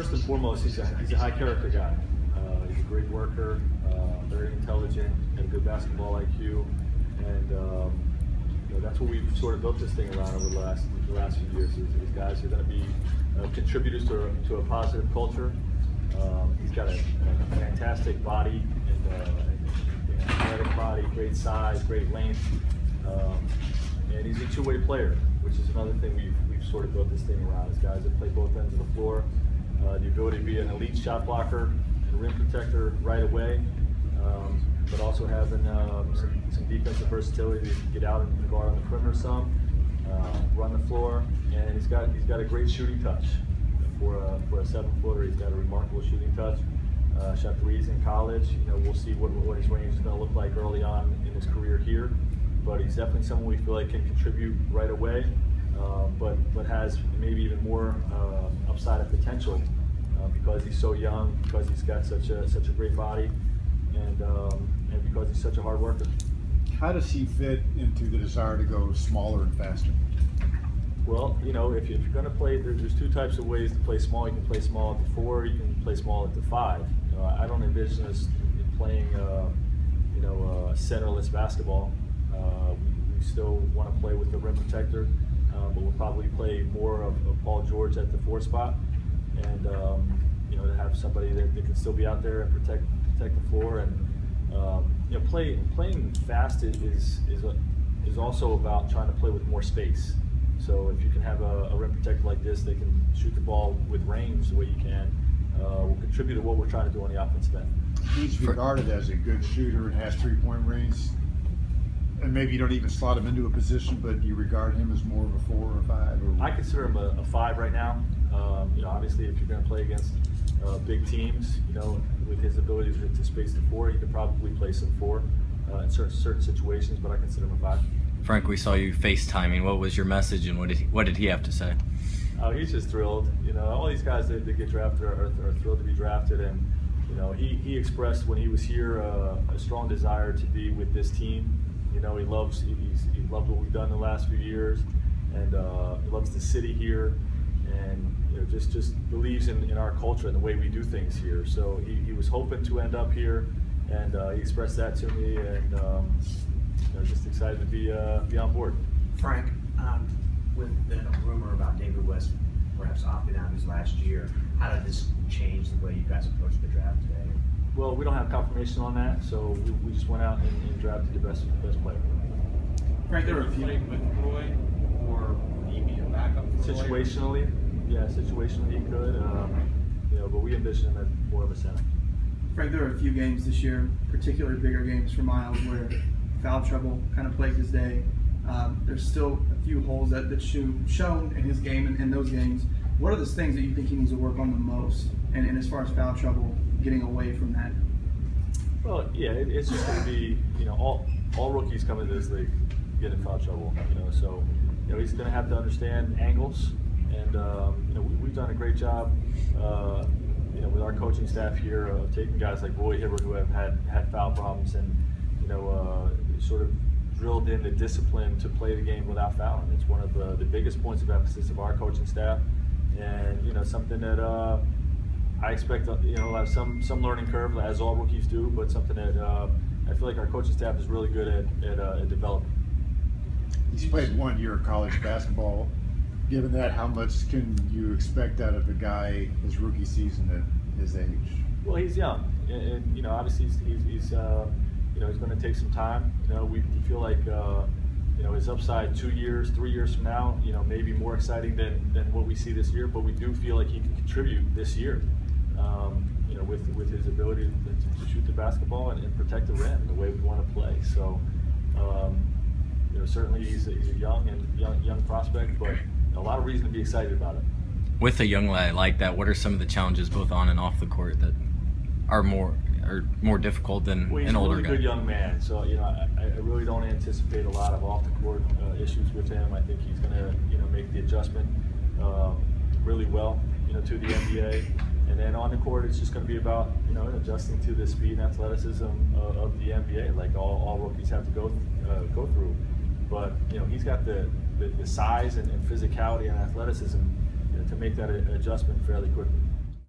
first and foremost, he's a high character guy. He's a great worker, very intelligent, and good basketball IQ, and that's what we've sort of built this thing around over the last few years. These guys are going to be contributors to a positive culture. He's got a fantastic body and athletic body, great size, great length, and he's a two-way player, which is another thing we've sort of built this thing around. Is guys that play both ends of the floor, the ability to be an elite shot blocker and rim protector right away, but also having some defensive versatility to get out and guard on the perimeter some, run the floor, and he's got a great shooting touch. For a 7-footer, he's got a remarkable shooting touch. Shot threes in college. We'll see what his range is going to look like early on in his career here. But he's definitely someone we feel like can contribute right away, but has maybe even more upside of potential because he's so young, because he's got such a great body, and because he's such a hard worker. How does he fit into the desire to go smaller and faster? Well, if you're going to play, there's two types of ways to play small. You can play small at the 4, you can play small at the 5. I don't envision us playing, centerless basketball. We still want to play with the rim protector, but we'll probably play more of Paul George at the 4 spot, and to have somebody that can still be out there and protect the floor, and playing fast is also about trying to play with more space. So if you can have a rim protector like this, they can shoot the ball with range the way you can, will contribute to what we're trying to do on the offensive end. He's regarded as a good shooter and has 3-point range, and maybe you don't even slot him into a position, but you regard him as more of a 4 or a 5? Or... I consider him a 5 right now. Obviously if you're going to play against big teams, with his ability to space the 4, he could probably play some 4 in certain situations, but I consider him a 5. Frank, we saw you FaceTiming. What was your message, and what did he have to say? He's just thrilled. All these guys that get drafted are thrilled to be drafted, and he expressed when he was here a strong desire to be with this team. He loved what we've done the last few years, and he loves the city here, and just believes in our culture and the way we do things here. So he was hoping to end up here, and he expressed that to me, and just excited to be on board. Frank, with the rumor about David West perhaps opting out his last year, how did this change the way you guys approached the draft today? Well, we don't have confirmation on that, so we just went out and drafted the best player. Frank, there were a few with Roy, or maybe a backup for situationally, situationally he could, but we envision him as more of a center. Frank, there were a few games this year, particularly bigger games for Myles, where foul trouble kind of plagued his day. There's still a few holes that's shown in his game and in those games. What are the things that you think he needs to work on the most? And as far as foul trouble, getting away from that? Well, yeah, it's just going to be, all rookies come into this league get in foul trouble. So he's going to have to understand angles, and we've done a great job, with our coaching staff here of taking guys like Roy Hibbert who have had foul problems and sort of drilled in the discipline to play the game without fouling. It's one of the biggest points of emphasis of our coaching staff, and something that I expect will have some learning curve, as all rookies do, but something that I feel like our coaching staff is really good at developing. He's played 1 year of college basketball. Given that, how much can you expect out of a guy his rookie season at his age? Well, he's young, and obviously he's going to take some time. We feel like his upside 2 years, 3 years from now, maybe more exciting than what we see this year. But we do feel like he can contribute this year, with his ability to shoot the basketball and protect the rim the way we want to play. So, certainly he's a young prospect, but a lot of reason to be excited about it. With a young lad like that, what are some of the challenges both on and off the court that are more difficult than an older guy? He's a good young man, so I really don't anticipate a lot of off the court issues with him. I think he's going to make the adjustment really well to the NBA, and then on the court it's just going to be about adjusting to the speed and athleticism of the NBA, like all rookies have to go through. But he's got the size and physicality and athleticism to make that adjustment fairly quickly.